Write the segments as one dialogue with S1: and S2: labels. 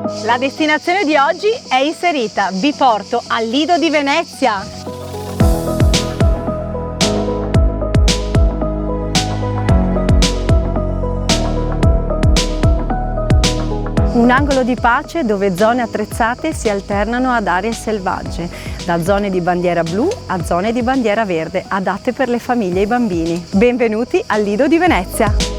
S1: La destinazione di oggi è inserita, vi porto al Lido di Venezia. Un angolo di pace dove zone attrezzate si alternano ad aree selvagge, da zone di bandiera blu a zone di bandiera verde, adatte per le famiglie e i bambini. Benvenuti al Lido di Venezia!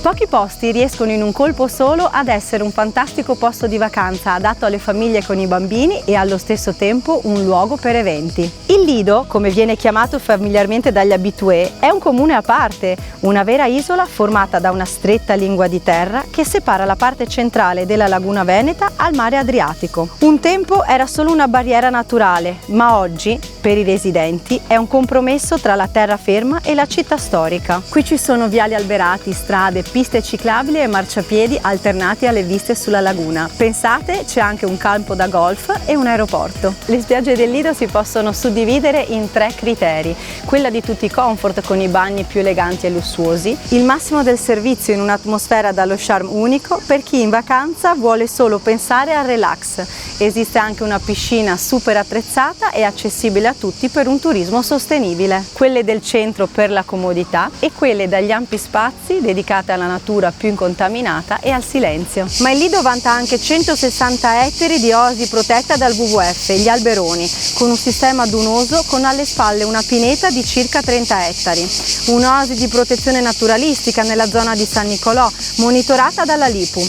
S1: Pochi posti riescono in un colpo solo ad essere un fantastico posto di vacanza adatto alle famiglie con i bambini e allo stesso tempo un luogo per eventi. Il Lido, come viene chiamato familiarmente dagli abitué, è un comune a parte, una vera isola formata da una stretta lingua di terra che separa la parte centrale della laguna veneta al mare Adriatico. Un tempo era solo una barriera naturale, ma oggi, per i residenti, è un compromesso tra la terraferma e la città storica. Qui ci sono viali alberati, strade, piste ciclabili e marciapiedi alternati alle viste sulla laguna. Pensate, c'è anche un campo da golf e un aeroporto. Le spiagge del Lido si possono suddividere in 3 criteri: quella di tutti i comfort con i bagni più eleganti e lussuosi, il massimo del servizio in un'atmosfera dallo charme unico per chi in vacanza vuole solo pensare al relax. Esiste anche una piscina super attrezzata e accessibile a tutti per un turismo sostenibile. Quelle del centro per la comodità e quelle dagli ampi spazi dedicate alla natura più incontaminata e al silenzio. Ma il Lido vanta anche 160 ettari di oasi protetta dal WWF, gli Alberoni, con un sistema dunoso con alle spalle una pineta di circa 30 ettari. Un'oasi di protezione naturalistica nella zona di San Nicolò, monitorata dalla LIPU.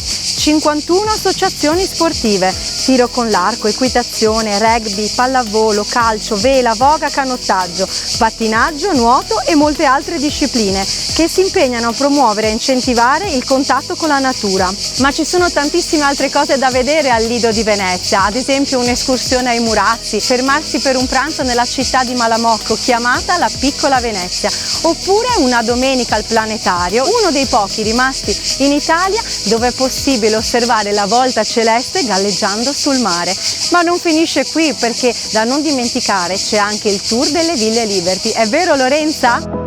S1: 51 associazioni sportive, tiro con l'arco, equitazione, rugby, pallavolo, calcio, vela, voga, canottaggio, pattinaggio, nuoto e molte altre discipline che si impegnano a promuovere e incentivare il contatto con la natura. Ma ci sono tantissime altre cose da vedere al Lido di Venezia, ad esempio un'escursione ai Murazzi, fermarsi per un pranzo nella città di Malamocco chiamata la Piccola Venezia, oppure una domenica al Planetario, uno dei pochi rimasti in Italia dove è possibile osservare la volta celeste galleggiando sul mare. Ma non finisce qui, perché da non dimenticare c'è anche il tour delle Ville Liberty. È vero, Lorenza?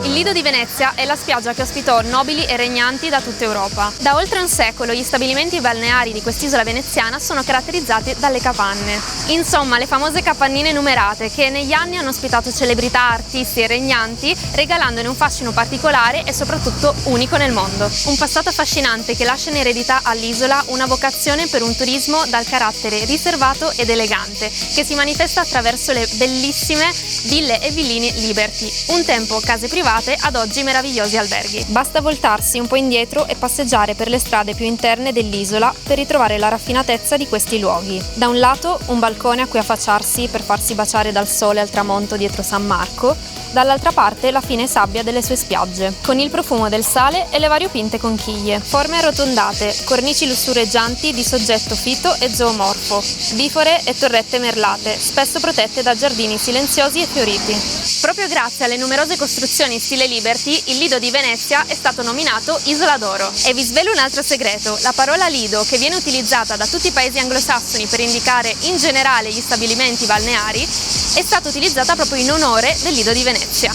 S2: Il Lido di Venezia è la spiaggia che ospitò nobili e regnanti da tutta Europa. Da oltre un secolo gli stabilimenti balneari di quest'isola veneziana sono caratterizzati dalle capanne. Insomma, le famose capannine numerate che negli anni hanno ospitato celebrità, artisti e regnanti, regalandone un fascino particolare e soprattutto unico nel mondo. Un passato affascinante che lascia in eredità all'isola una vocazione per un turismo dal carattere riservato ed elegante, che si manifesta attraverso le bellissime ville e villini Liberty, un tempo case private, ad oggi meravigliosi alberghi. Basta voltarsi un po' indietro e passeggiare per le strade più interne dell'isola per ritrovare la raffinatezza di questi luoghi. Da un lato un balcone a cui affacciarsi per farsi baciare dal sole al tramonto dietro San Marco, dall'altra parte la fine sabbia delle sue spiagge, con il profumo del sale e le variopinte conchiglie, forme arrotondate, cornici lussureggianti di soggetto fito e zoomorfo, bifore e torrette merlate, spesso protette da giardini silenziosi e fioriti. Proprio grazie alle numerose costruzioni stile Liberty, il Lido di Venezia è stato nominato Isola d'Oro. E vi svelo un altro segreto: la parola Lido, che viene utilizzata da tutti i paesi anglosassoni per indicare in generale gli stabilimenti balneari, è stata utilizzata proprio in onore del Lido di Venezia.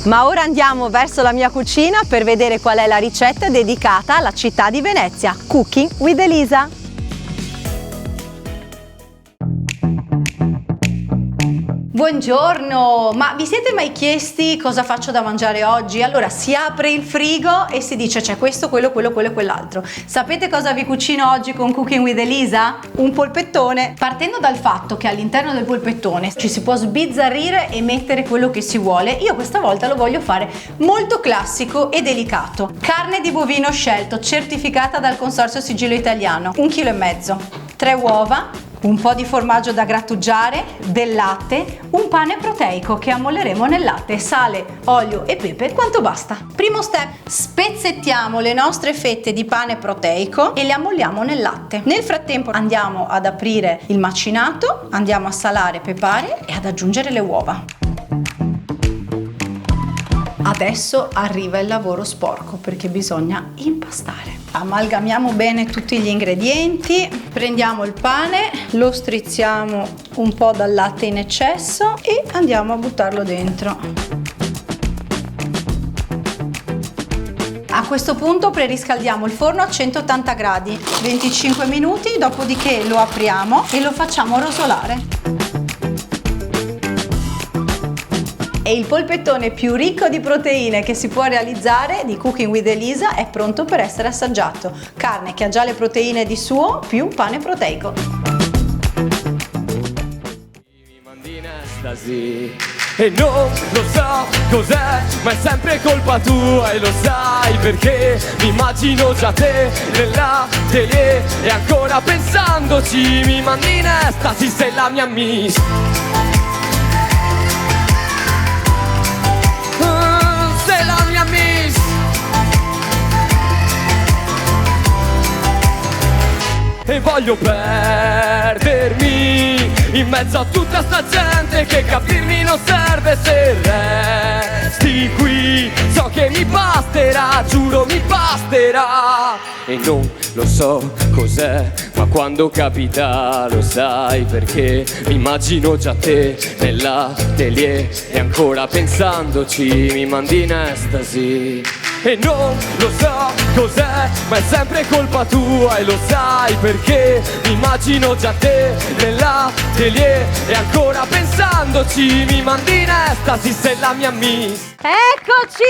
S1: Ma ora andiamo verso la mia cucina per vedere qual è la ricetta dedicata alla città di Venezia. Cooking with Elisa! Buongiorno, ma vi siete mai chiesti cosa faccio da mangiare oggi? Allora si apre il frigo e si dice c'è questo, quello e quell'altro. Sapete cosa vi cucino oggi con Cooking with Elisa? Un polpettone. Partendo dal fatto che all'interno del polpettone ci si può sbizzarrire e mettere quello che si vuole, io questa volta lo voglio fare molto classico e delicato. Carne di bovino scelto, certificata dal Consorzio Sigillo Italiano, 1,5 kg, 3 uova, un po' di formaggio da grattugiare, del latte, un pane proteico che ammolleremo nel latte, sale, olio e pepe quanto basta. Primo step: spezzettiamo le nostre fette di pane proteico e le ammolliamo nel latte. Nel frattempo andiamo ad aprire il macinato, andiamo a salare, pepare e ad aggiungere le uova. Adesso arriva il lavoro sporco perché bisogna impastare. Amalgamiamo bene tutti gli ingredienti, prendiamo il pane, lo strizziamo un po' dal latte in eccesso e andiamo a buttarlo dentro. A questo punto preriscaldiamo il forno a 180 gradi, 25 minuti, dopodiché lo apriamo e lo facciamo rosolare. E il polpettone più ricco di proteine che si può realizzare di Cooking with Elisa è pronto per essere assaggiato. Carne che ha già le proteine di suo più pane proteico.
S3: Mi mandi in estasi e non lo so cos'è, ma è sempre colpa tua e lo sai perché mi immagino già te nell'atelier e ancora pensandoci mi mandi in estasi, sei la mia miss. Sei la mia miss. E voglio perdermi in mezzo a tutta sta gente che capirmi non serve se resti qui. So che mi basterà, giuro mi basterà. E non lo so cos'è, ma quando capita lo sai perché mi immagino già te nell'atelier e ancora pensandoci mi mandi in estasi. E non lo so cos'è, ma è sempre colpa tua e lo sai perché mi immagino già te nell'atelier e ancora pensandoci mi mandi in estasi, sei la mia miss.
S1: Eccoci,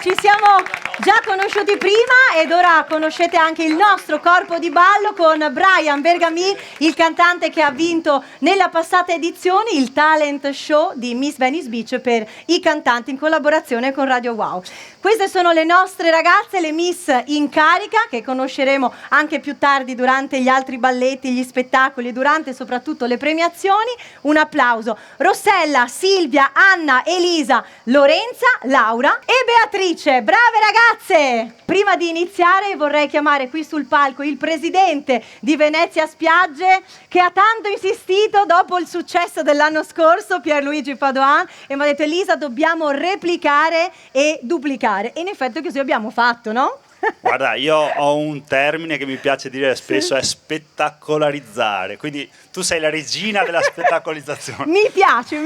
S1: ci siamo già conosciuti prima ed ora conoscete anche il nostro corpo di ballo con Brian Bergamì, il cantante che ha vinto nella passata edizione il talent show di Miss Venice Beach per i cantanti in collaborazione con Radio Wow. Queste sono le nostre ragazze, le Miss in carica, che conosceremo anche più tardi durante gli altri balletti, gli spettacoli e durante soprattutto le premiazioni. Un applauso. Rossella, Silvia, Anna, Elisa, Lorenza, Laura e Beatrice. Brave ragazze! Prima di iniziare vorrei chiamare qui sul palco il presidente di Venezia Spiagge, che ha tanto insistito dopo il successo dell'anno scorso, Pierluigi Padoan, e mi ha detto: Elisa, dobbiamo replicare e duplicare. E in effetti così abbiamo fatto, no?
S4: Guarda, io ho un termine che mi piace dire spesso, è spettacolarizzare. Quindi tu sei la regina della spettacolarizzazione.
S1: Mi piace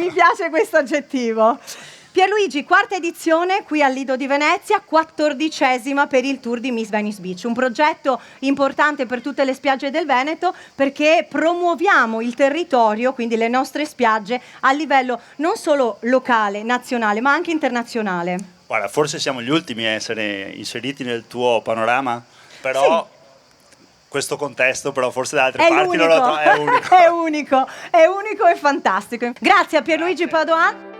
S1: questo aggettivo. Pierluigi, quarta edizione qui al Lido di Venezia, 14ª per il tour di Miss Venice Beach, un progetto importante per tutte le spiagge del Veneto perché promuoviamo il territorio, quindi le nostre spiagge, a livello non solo locale, nazionale, ma anche internazionale.
S4: Guarda, forse siamo gli ultimi a essere inseriti nel tuo panorama, però... Sì. Questo contesto però forse da altre parti non lo trovo, è unico.
S1: è unico e fantastico. Grazie a Pierluigi Padoan.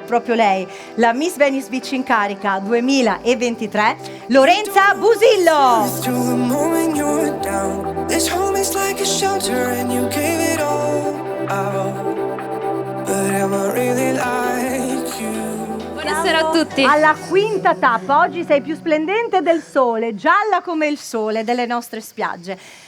S1: Proprio lei, la Miss Venice Beach in carica 2023, Lorenza Busillo.
S2: Buonasera a tutti.
S1: Alla quinta tappa, oggi sei più splendente del sole, gialla come il sole delle nostre spiagge.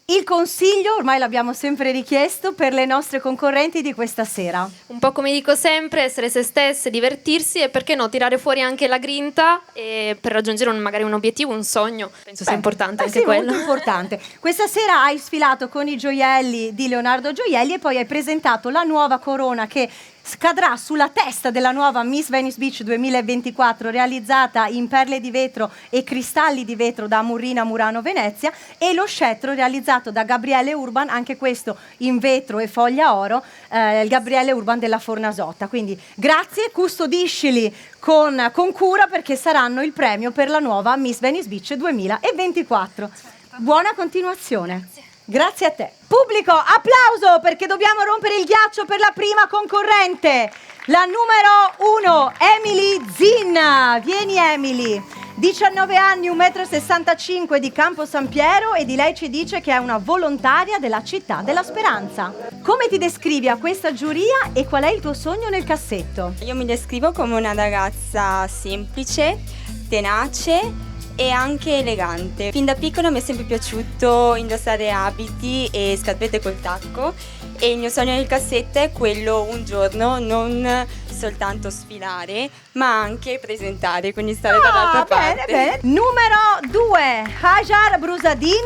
S1: Il consiglio, ormai l'abbiamo sempre richiesto, per le nostre concorrenti di questa sera.
S2: Un po' come dico sempre, essere se stesse, divertirsi e perché no, tirare fuori anche la grinta per raggiungere magari un obiettivo, un sogno. Penso sia importante anche quello.
S1: Molto importante. Questa sera hai sfilato con i gioielli di Leonardo Gioielli e poi hai presentato la nuova corona che scadrà sulla testa della nuova Miss Venice Beach 2024, realizzata in perle di vetro e cristalli di vetro da Murrina Murano Venezia, e lo scettro realizzato da Gabriele Urban, anche questo in vetro e foglia oro, il Gabriele Urban della Fornasotta. Quindi grazie, custodiscili con cura perché saranno il premio per la nuova Miss Venice Beach 2024. Buona continuazione. Grazie a te. Pubblico, applauso perché dobbiamo rompere il ghiaccio per la prima concorrente, la numero 1, Emily Zin. Vieni Emily, 19 anni, 1,65 m, di Campo San Piero, e di lei ci dice che è una volontaria della Città della Speranza. Come ti descrivi a questa giuria e qual è il tuo sogno nel cassetto?
S5: Io mi descrivo come una ragazza semplice, tenace e anche elegante. Fin da piccola mi è sempre piaciuto indossare abiti e scarpette col tacco, e il mio sogno nel cassetto è quello un giorno non soltanto sfilare, ma anche presentare, quindi stare dall'altra parte.
S1: Bene. Numero 2, Hajar Brusadin,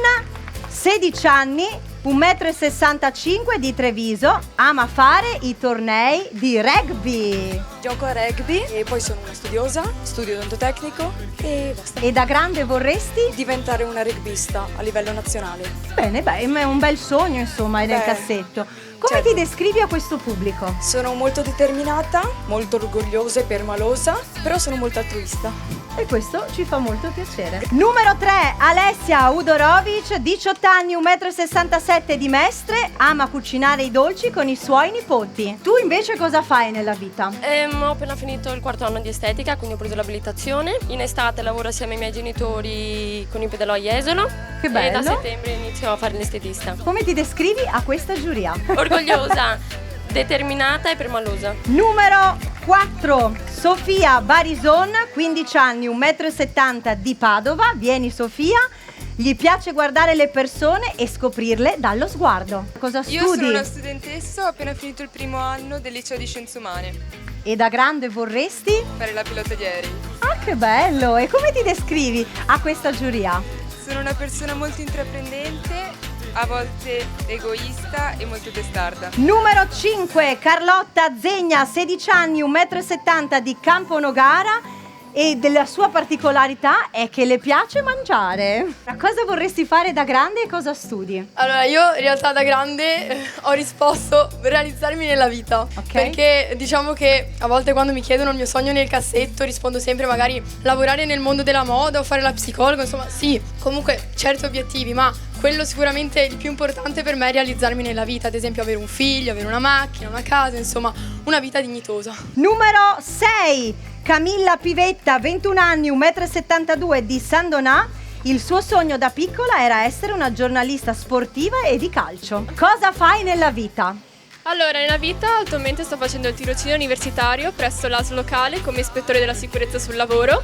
S1: 16 anni, 1,65 m, di Treviso, ama fare i tornei di rugby.
S6: Gioco a rugby e poi sono una studiosa, studio odontotecnico e basta.
S1: E da grande vorresti?
S6: Diventare una rugbista a livello nazionale.
S1: Bene, è un bel sogno, insomma, è nel cassetto. Come
S6: certo.
S1: ti descrivi a questo pubblico?
S6: Sono molto determinata, molto orgogliosa e permalosa, però sono molto altruista.
S1: E questo ci fa molto piacere. Numero 3, Alessia Udorovic, 18 anni, 1,67 m, di Mestre, ama cucinare i dolci con i suoi nipoti. Tu invece cosa fai nella vita?
S7: Ho appena finito il 4º anno di estetica, quindi ho preso l'abilitazione. In estate lavoro assieme ai miei genitori con i pedalò a Jesolo.
S1: Che bello.
S7: E da settembre inizio a fare l'estetista.
S1: Come ti descrivi a questa giuria?
S7: Orgogliosa, determinata e permalosa.
S1: Numero 4, Sofia Barison, 15 anni, 1,70 m, di Padova. Vieni Sofia. Gli piace guardare le persone e scoprirle dallo sguardo. Cosa studi?
S8: Io sono una studentessa, ho appena finito il primo anno del liceo di Scienze Umane.
S1: E da grande vorresti?
S8: Fare la pilota di aerei.
S1: Ah, che bello! E come ti descrivi a questa giuria?
S8: Sono una persona molto intraprendente, a volte egoista e molto testarda.
S1: Numero 5, Carlotta Zegna, 16 anni, 1,70 m, di Camponogara. E della sua particolarità è che le piace mangiare. Cosa vorresti fare da grande e cosa studi?
S9: Allora, io in realtà da grande ho risposto realizzarmi nella vita.
S1: Ok.
S9: Perché diciamo che a volte quando mi chiedono il mio sogno nel cassetto rispondo sempre magari lavorare nel mondo della moda o fare la psicologa, insomma sì, comunque certi obiettivi, ma quello sicuramente il più importante per me è realizzarmi nella vita, ad esempio avere un figlio, avere una macchina, una casa, insomma una vita dignitosa.
S1: Numero 6, Camilla Pivetta, 21 anni, 1,72 m, di San Donà. Il suo sogno da piccola era essere una giornalista sportiva e di calcio. Cosa fai nella vita?
S10: Allora, nella vita attualmente sto facendo il tirocinio universitario presso l'ASL locale come ispettore della sicurezza sul lavoro.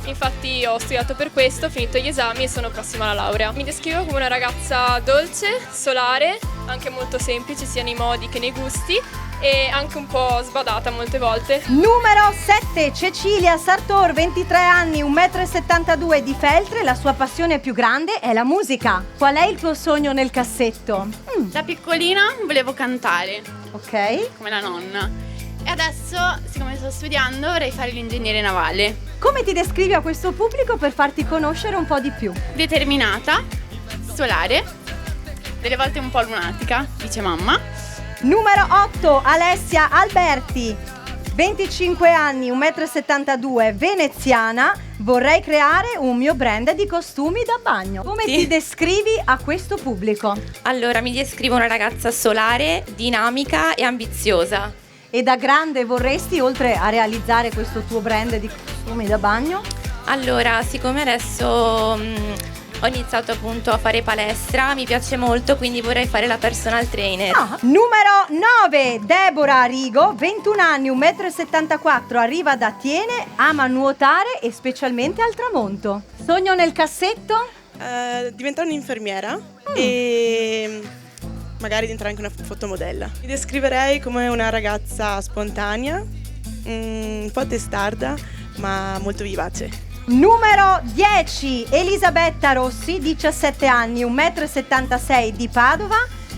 S10: Infatti ho studiato per questo, ho finito gli esami e sono prossima alla laurea. Mi descrivo come una ragazza dolce, solare, anche molto semplice sia nei modi che nei gusti e anche un po' sbadata molte volte.
S1: Numero 7, Cecilia Sartor, 23 anni, 1,72 m, di Feltre. La sua passione più grande è la musica. Qual è il tuo sogno nel cassetto?
S11: Da piccolina volevo cantare.
S1: Ok.
S11: Come la nonna. E adesso, siccome sto studiando, vorrei fare l'ingegnere navale.
S1: Come ti descrivi a questo pubblico per farti conoscere un po' di più?
S11: Determinata, solare, delle volte un po' lunatica, dice mamma.
S1: Numero 8, Alessia Alberti, 25 anni, 1,72 m, veneziana. Vorrei creare un mio brand di costumi da bagno. Come ti descrivi a questo pubblico?
S12: Allora, mi descrivo una ragazza solare, dinamica e ambiziosa.
S1: E da grande vorresti, oltre a realizzare questo tuo brand di costumi da bagno?
S12: Allora, siccome adesso ho iniziato appunto a fare palestra, mi piace molto, quindi vorrei fare la personal trainer.
S1: Numero 9, Deborah Rigo, 21 anni, 1,74 m, arriva da Atene, ama nuotare e specialmente al tramonto. Sogno nel cassetto?
S13: Diventare un'infermiera e magari diventare anche una fotomodella. Mi descriverei come una ragazza spontanea, un po' testarda, ma molto vivace.
S1: Numero 10, Elisabetta Rossi, 17 anni, 1,76 m, di Padova.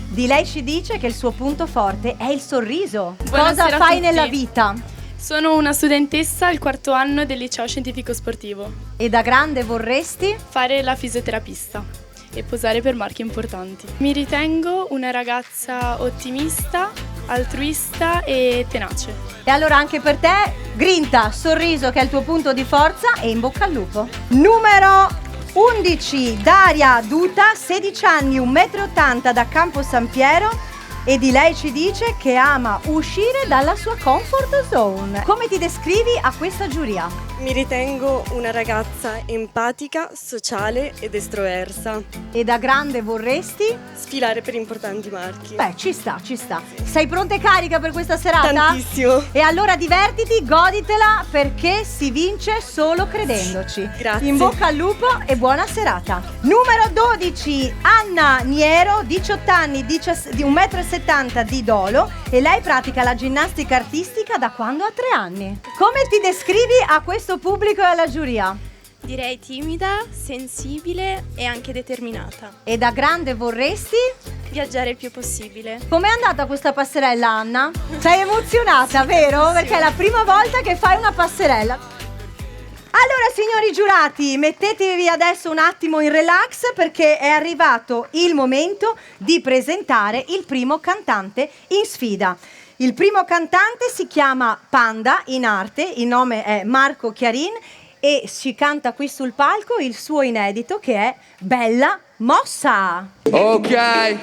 S1: Di lei ci dice che il suo punto forte è il sorriso.
S14: Buonasera
S1: Cosa fai nella vita?
S14: Sono una studentessa al 4º anno del liceo scientifico sportivo.
S1: E da grande vorresti?
S14: Fare la fisioterapista e posare per marche importanti. Mi ritengo una ragazza ottimista, altruista e tenace.
S1: E allora anche per te, grinta, sorriso che è il tuo punto di forza e in bocca al lupo. Numero 11, Daria Duta, 16 anni, 1,80 m, da Campo San Piero. E di lei ci dice che ama uscire dalla sua comfort zone. Come ti descrivi a questa giuria?
S13: Mi ritengo una ragazza empatica, sociale ed estroversa.
S1: E da grande vorresti?
S13: Sfilare per importanti marchi.
S1: Beh, ci sta, ci sta. Sei pronta e carica per questa serata?
S13: Tantissimo.
S1: E allora divertiti, goditela, perché si vince solo credendoci.
S13: Grazie.
S1: In bocca al lupo e buona serata. Numero 12, Anna Niero, 18 anni, di 1,70 1,70 m di Dolo e lei pratica la ginnastica artistica da quando ha 3 anni. Come ti descrivi a questo pubblico e alla giuria?
S15: Direi timida, sensibile e anche determinata.
S1: E da grande vorresti?
S15: Viaggiare il più possibile.
S1: Com'è andata questa passerella, Anna? Sei emozionata, vero? Perché è la prima volta che fai una passerella. Allora, signori giurati, mettetevi adesso un attimo in relax perché è arrivato il momento di presentare il primo cantante in sfida. Il primo cantante si chiama Panda in arte, il nome è Marco Chiarin e ci canta qui sul palco il suo inedito che è Bella Mossa.
S3: Ok,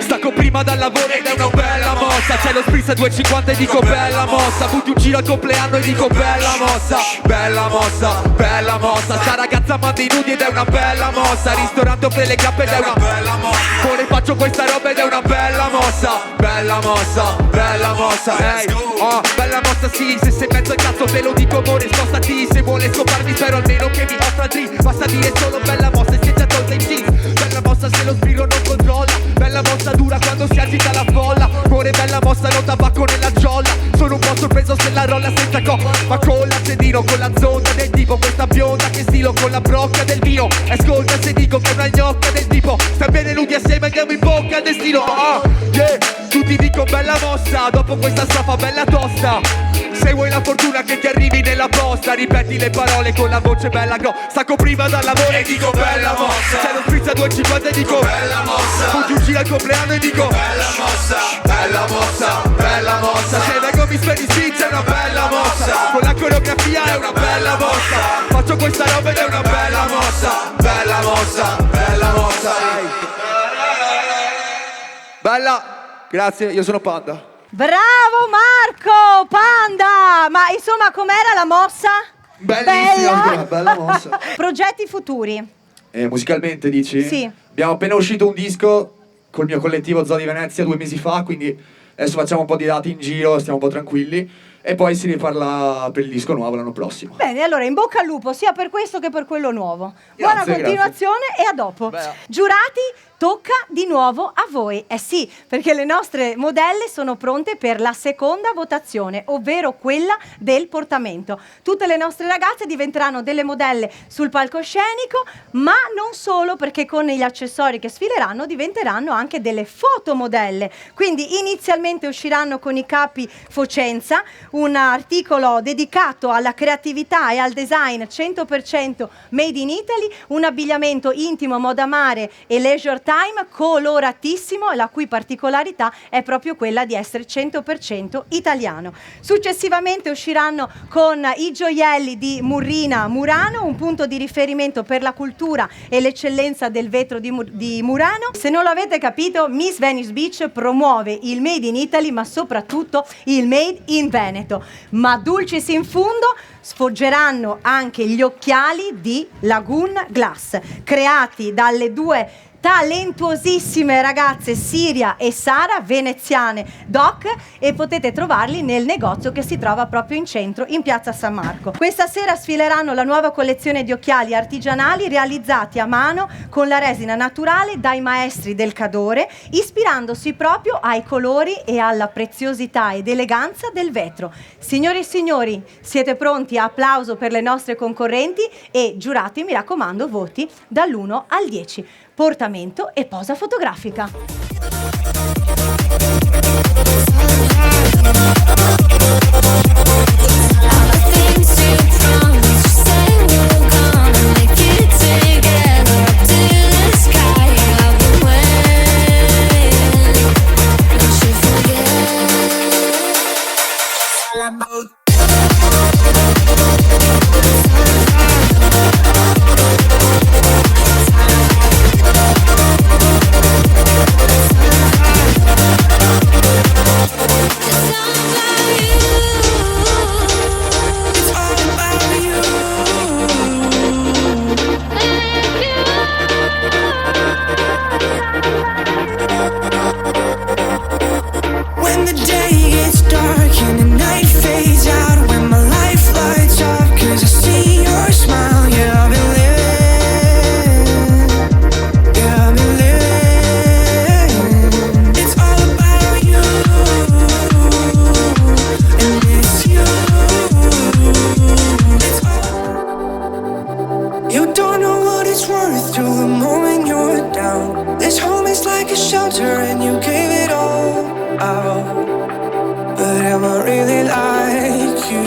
S3: stacco prima dal lavoro ed è una bella mossa. C'è lo spritz a 2,50 e dico bella mossa. Butti un giro al compleanno e dico bella mossa. Bella mossa, bella mossa. Sta ragazza manda i nudi ed è una bella mossa. Ristorante offre le cappe ed è una bella mossa. Ora faccio questa roba ed è una bella mossa. Bella mossa, bella mossa. Ehi, bella mossa sì. Se sei in mezzo al cazzo te lo dico amore, spostati. Se vuole scoparmi spero almeno che mi offra il drink. Basta dire solo bella mossa e si è già tolta in jeans. Bella mossa se lo sbirro non controlla. Bella mossa dura quando si agita la folla. Cuore bella mossa no tabacco nella giolla. Sono un po' sorpreso se la rolla senza ma con l'accendino, con la zonda del tipo. Questa bionda che stilo con la brocca del vino. Ascolta se dico che è una gnocca del tipo. Sta bene nudi assieme andiamo in bocca al destino. Yeah, tutti dico bella mossa. Dopo questa strofa bella tosta. Se vuoi la fortuna che ti arrivi nella posta, ripeti le parole con la voce bella stacco prima dal lavoro e dico bella mossa. C'è lo spritz a 2,50 e dico bella mossa. Butti un giro al compleanno e dico bella mossa. Bella mossa, bella mossa. Se vengo mi speri spizza è una bella mossa. Con la coreografia è una bella mossa. Faccio questa roba ed è una bella mossa. Bella mossa, bella mossa. Bella, grazie, io sono Panda.
S1: Bravo Marco, Panda! Ma insomma com'era la mossa?
S16: Bellissima, bella mossa.
S1: Progetti futuri?
S16: Musicalmente dici?
S1: Sì.
S16: Abbiamo appena uscito un disco col mio collettivo Zoo di Venezia 2 mesi fa, quindi adesso facciamo un po' di dati in giro, stiamo un po' tranquilli e poi si riparla per il disco nuovo l'anno prossimo.
S1: Bene, allora in bocca al lupo sia per questo che per quello nuovo. Buona continuazione e a dopo. Giurati, tocca di nuovo a voi. Eh sì, perché le nostre modelle sono pronte per la seconda votazione, ovvero quella del portamento. Tutte le nostre ragazze diventeranno delle modelle sul palcoscenico, ma non solo, perché con gli accessori che sfileranno diventeranno anche delle fotomodelle. Quindi inizialmente usciranno con i capi Focenza, un articolo dedicato alla creatività e al design 100% made in Italy, un abbigliamento intimo, moda mare e leisure time coloratissimo, la cui particolarità è proprio quella di essere 100% italiano. Successivamente usciranno con i gioielli di Murrina Murano, un punto di riferimento per la cultura e l'eccellenza del vetro di Murano. Se non l'avete capito, Miss Venice Beach promuove il made in Italy, ma soprattutto il made in Veneto. Ma dulcis in fundo, sfoggeranno anche gli occhiali di Lagoon Glass, creati dalle due talentuosissime ragazze Siria e Sara, veneziane Doc, e potete trovarli nel negozio che si trova proprio in centro in piazza San Marco. Questa sera sfileranno la nuova collezione di occhiali artigianali realizzati a mano con la resina naturale dai maestri del Cadore, ispirandosi proprio ai colori e alla preziosità ed eleganza del vetro. Signori e signori, siete pronti? Applauso per le nostre concorrenti e giurati, mi raccomando, voti dall'1 al 10. Portamento e posa fotografica.
S17: shelter and you gave it all out. But am I really like you?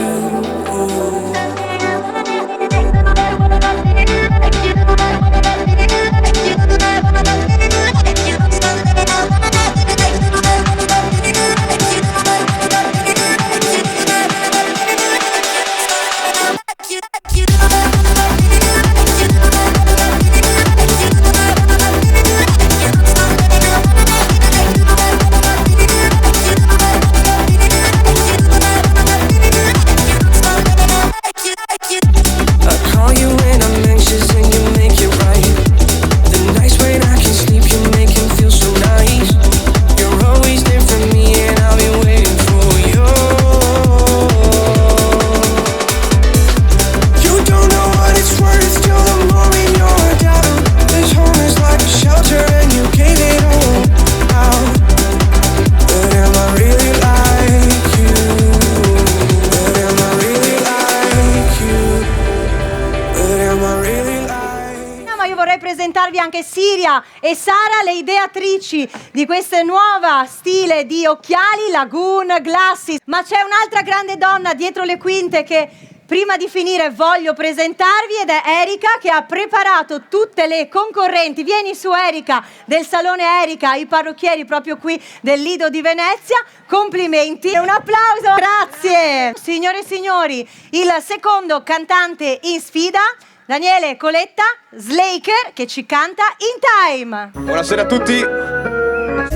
S1: Anche Siria e Sara, le ideatrici di questa nuova stile di occhiali Lagoon Glasses. Ma c'è un'altra grande donna dietro le quinte che prima di finire voglio presentarvi, ed è Erika, che ha preparato tutte le concorrenti. Vieni su, Erika, del Salone Erika, i parrucchieri proprio qui del Lido di Venezia. Complimenti e un applauso, grazie. Signore e signori, il secondo cantante in sfida, Daniele Coletta, Slaker, che ci canta In Time.
S18: Buonasera a tutti.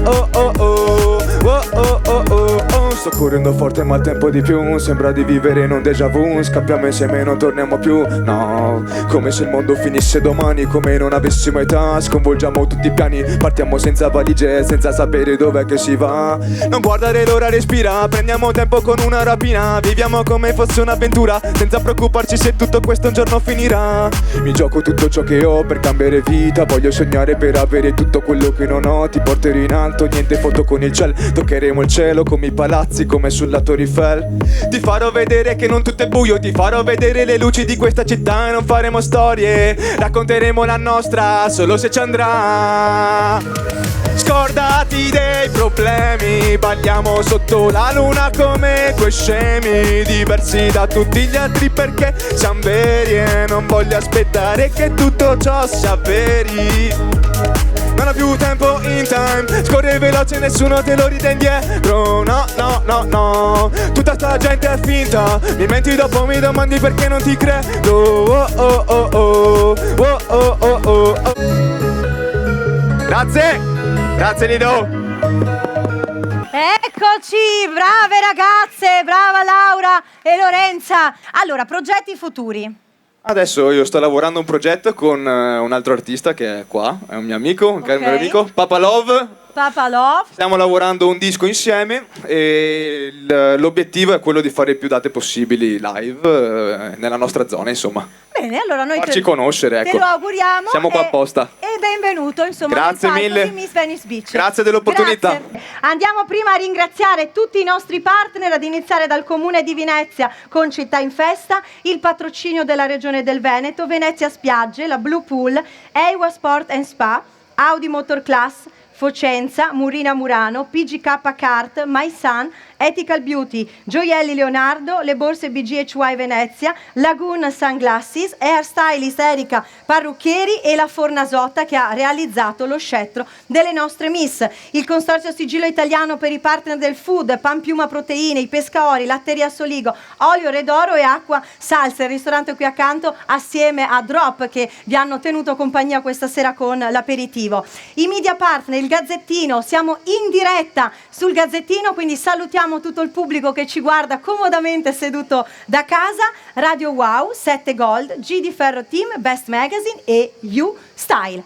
S18: Oh oh oh, oh oh oh oh oh. Sto correndo forte ma il tempo di più. Sembra di vivere in un déjà vu. Scappiamo insieme e non torniamo più. No, come se il mondo finisse domani, come non avessimo età. Sconvolgiamo tutti i piani. Partiamo senza valigie, senza sapere dov'è che si va. Non guardare l'ora, respira. Prendiamo tempo con una rapina. Viviamo come fosse un'avventura, senza preoccuparci se tutto questo un giorno finirà. Mi gioco tutto ciò che ho per cambiare vita. Voglio sognare per avere tutto quello che non ho. Ti porterò in alto, niente foto con il ciel. Toccheremo il cielo come i palazzi, come sulla Torre Eiffel. Ti farò vedere che non tutto è buio. Ti farò vedere le luci di questa città. E non faremo storie, racconteremo la nostra solo se ci andrà. Scordati dei problemi, balliamo sotto la luna come due scemi, diversi da tutti gli altri perché siamo veri. E non voglio aspettare che tutto ciò si avveri. Non ho più tempo in time, scorre veloce, nessuno te lo ride indietro. No, no, no, no, tutta sta gente è finta. Mi menti dopo mi domandi perché non ti credo. Oh, oh, oh, oh, oh, oh, oh, oh, oh. Grazie, grazie Lido.
S1: Eccoci, brave ragazze, brava Laura e Lorenza. Allora, progetti futuri.
S18: Adesso io sto lavorando un progetto con un altro artista che è qua, è un mio amico, un caro mio amico, Papa Love.
S1: Papa Love.
S18: Stiamo lavorando un disco insieme e l'obiettivo è quello di fare più date possibili live nella nostra zona, insomma.
S1: Bene, allora noi
S18: farci conoscere, ecco.
S1: Te lo auguriamo.
S18: Siamo qua apposta.
S1: E benvenuto, insomma,
S18: grazie mille
S1: di Miss Venice Beach.
S18: Grazie dell'opportunità.
S1: Grazie. Andiamo prima a ringraziare tutti i nostri partner, ad iniziare dal Comune di Venezia con Città in Festa, il patrocinio della Regione del Veneto, Venezia Spiagge, la Blue Pool, Ewa Sport and Spa, Audi Motor Class, Focenza, Murina Murano, PGK Kart, My Sun, Ethical Beauty, Gioielli Leonardo, le borse BGHY Venezia, Lagoon Sunglasses, Hairstylist Erika Parrucchieri e la Fornasotta che ha realizzato lo scettro delle nostre Miss. Il Consorzio Sigillo Italiano per i partner del food, Panpiuma Proteine, i Pescaori, Latteria Soligo, Olio Redoro e Acqua Salsa, il ristorante qui accanto assieme a Drop che vi hanno tenuto compagnia questa sera con l'aperitivo. I media partner, il Gazzettino, siamo in diretta sul Gazzettino, quindi salutiamo tutto il pubblico che ci guarda comodamente seduto da casa. Radio Wow, 7 Gold, G di Ferro Team, Best Magazine e You Style.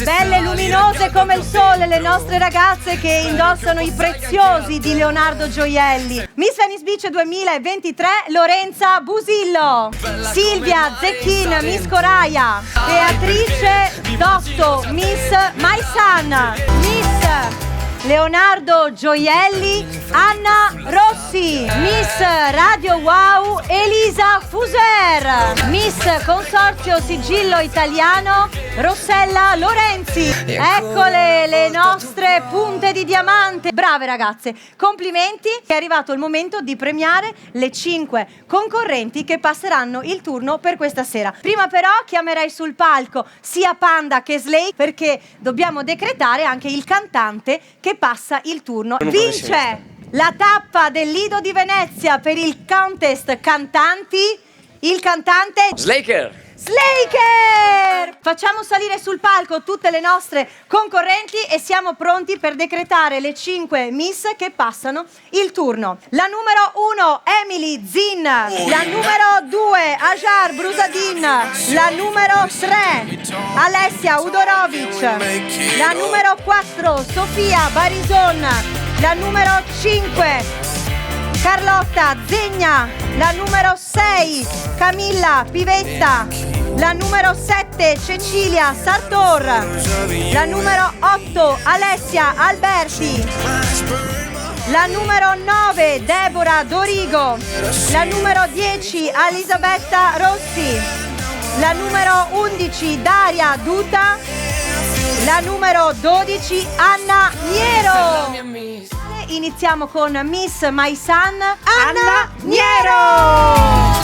S1: Belle luminose come il sole le nostre ragazze che indossano i preziosi di Leonardo Gioielli. Miss Venice Beach 2023, Lorenza Busillo, Silvia Zecchin, Miss Coraia, Beatrice Dotto, Miss My Sun, Miss Leonardo Gioielli, Anna Rossi, Miss Radio Wow Elisa Fuser, Miss Consorzio Sigillo Italiano Rossella Lorenzi. Eccole le nostre punte di diamante. Brave ragazze, complimenti. È arrivato il momento di premiare le 5 concorrenti che passeranno il turno per questa sera. Prima però chiamerei sul palco sia Panda che Slay, perché dobbiamo decretare anche il cantante che passa il turno. Vince la tappa del Lido di Venezia per il contest cantanti il cantante
S3: Slaker.
S1: Facciamo salire sul palco tutte le nostre concorrenti e siamo pronti per decretare le 5 miss che passano il turno. La numero 1 Emily Zin, la numero 2 Ajar Brusadin, la numero 3 Alessia Udorovic, la numero 4 Sofia Barison, la numero 5 Carlotta Zegna, la numero 6 Camilla Pivetta, la numero 7 Cecilia Sartor, la numero 8 Alessia Alberti, la numero 9 Deborah Dorigo, la numero 10 Elisabetta Rossi, la numero 11 Daria Duta, la numero 12 Anna Niero. Iniziamo con Miss My Son Anna Niero.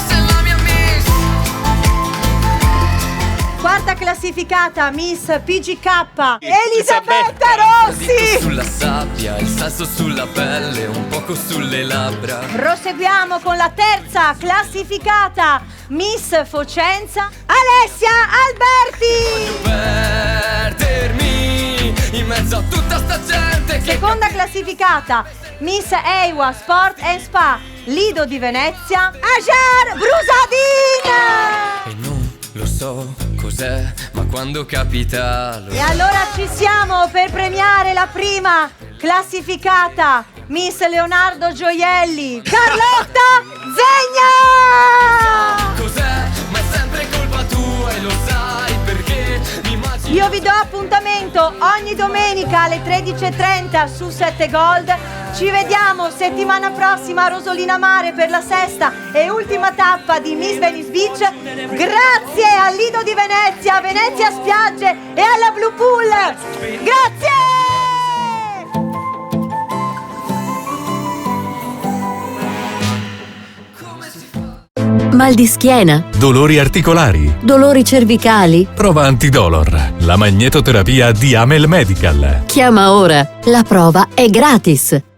S1: Quarta classificata Miss PGK Elisabetta Rossi.
S3: Sulla sabbia, il sasso sulla pelle, un poco sulle labbra.
S1: Proseguiamo con la terza classificata Miss Focenza Alessia Alberti.
S3: Voglio perdermi in mezzo a tutta sta gente che...
S1: Seconda classificata Miss Eiwa Sport and Spa Lido di Venezia Ajar Brusadin.
S3: E non lo so cos'è, ma quando capita
S1: E allora ci siamo per premiare la prima classificata Miss Leonardo Gioielli Carlotta Zegna.
S3: Cos'è? Ma è sempre colpa tua e lo sai perché mi immagino...
S1: Io vi do appuntamento ogni domenica alle 13:30 su 7 Gold. Ci vediamo settimana prossima a Rosolina Mare per la sesta e ultima tappa di Miss Venice Beach. Grazie al Lido di Venezia, Venezia Spiagge e alla Blue Pool. Grazie!
S19: Mal di schiena,
S20: dolori articolari,
S19: dolori cervicali.
S20: prova Antidolor, la magnetoterapia di Amel Medical.
S19: Chiama ora, la prova è gratis.